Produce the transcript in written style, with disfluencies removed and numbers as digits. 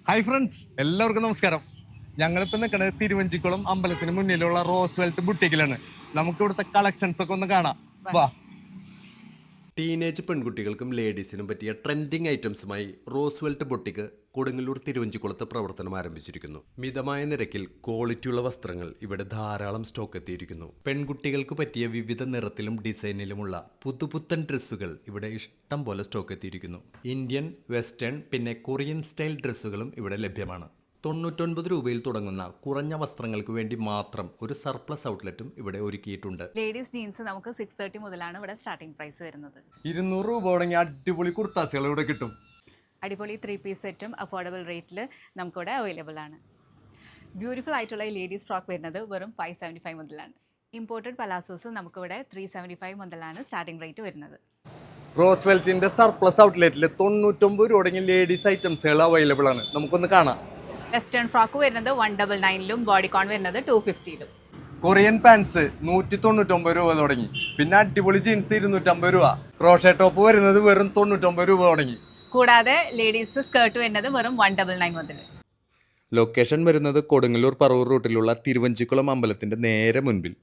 Hi friends, എല്ലാവർക്കും നമസ്കാരം. ഞങ്ങളിപ്പോൾ നിൽക്കുന്നത് തിരുവഞ്ചിക്കുളം അമ്പലത്തിന് മുന്നിലുള്ള റോസ് വെൽറ്റ് ബുട്ടിക്കിലാണ്. നമുക്ക് ഇവിടുത്തെ കളക്ഷൻസ് ഒക്കെ ഒന്ന് കാണാം. വാ. ടീനേജ് പെൺകുട്ടികൾക്കും ലേഡീസിനും പറ്റിയ ട്രെൻഡിങ് ഐറ്റംസുമായി റോസ്വെൽറ്റ് ബൊട്ടിക്ക് കൊടുങ്ങല്ലൂർ തിരുവഞ്ചിക്കുളത്ത് പ്രവർത്തനം ആരംഭിച്ചിരിക്കുന്നു. മിതമായ നിരക്കിൽ ക്വാളിറ്റിയുള്ള വസ്ത്രങ്ങൾ ഇവിടെ ധാരാളം സ്റ്റോക്ക് എത്തിയിരിക്കുന്നു. പെൺകുട്ടികൾക്ക് പറ്റിയ വിവിധ നിറത്തിലും ഡിസൈനിലുമുള്ള പുതുപുത്തൻ ഡ്രസ്സുകൾ ഇവിടെ ഇഷ്ടം പോലെ സ്റ്റോക്ക് എത്തിയിരിക്കുന്നു. ഇന്ത്യൻ, വെസ്റ്റേൺ പിന്നെ കൊറിയൻ സ്റ്റൈൽ ഡ്രസ്സുകളും ഇവിടെ ലഭ്യമാണ്. 99 രൂപയിൽ തുടങ്ങുന്ന കുറഞ്ഞ വസ്ത്രങ്ങൾക്ക് വേണ്ടി മാത്രം ഒരു സർപ്ലസ് ഔട്ട്ലെറ്റും ഇവിടെ ഒരുക്കിയിട്ടുണ്ട്. ലേഡീസ് ജീൻസ് നമുക്ക് 630 മുതലാണ് ഇവിടെ സ്റ്റാർട്ടിംഗ് പ്രൈസ് വരുന്നത്. 200 രൂപ തുടങ്ങി അടിപൊളി കുർത്താസുകൾ ഇവിടെ കിട്ടും. അടിപൊളി 3 പീസ് സെറ്റും അഫോർഡബിൾ റേറ്റിൽ നമുക്കിവിടെ അവൈലബിൾ ആണ്. ബ്യൂട്ടിഫുൾ ആയിട്ടുള്ള ലേഡീസ് ഫ്രോക്ക് വരുന്നത് വെറും 575 മുതലാണ്. ഇമ്പോർട്ടഡ് പലാസോസ് നമുക്കിവിടെ 375 മുതലാണ് സ്റ്റാർട്ടിംഗ് റേറ്റ് വരുന്നത്. റോസ് വെൽറ്റിന്റെ സർപ്ലസ് ഔട്ട്ലെറ്റിൽ 99 രൂപ തുടങ്ങി ലേഡീസ് ഐറ്റംസുകൾ അവൈലബിൾ ആണ്. നമുക്കൊന്ന് കാണാം. വെസ്റ്റേൺ ഫ്രോക്ക് വരുന്നത് 199ലും ബോഡിക്കോൺ വരുന്നത് 250ലും. കൊറിയൻ പാൻസ് 199 രൂപ തുടങ്ങി. പിന്നെ അടിപൊളി ജീൻസ് 250 രൂപ. ക്രോഷേ ടോപ്പ് വരുന്നത് വെറും 99 രൂപ തുടങ്ങി. കൂടാതെ ലേഡീസ് സ്കേർട്ട് വരുന്നത് വെറും 199 മുതൽ. ലൊക്കേഷൻ വരുന്നത് കൊടുങ്ങല്ലൂർ പറവൂർ റൂട്ടിലുള്ള തിരുവഞ്ചിക്കുളം അമ്പലത്തിന്റെ നേരെ മുൻപിൽ.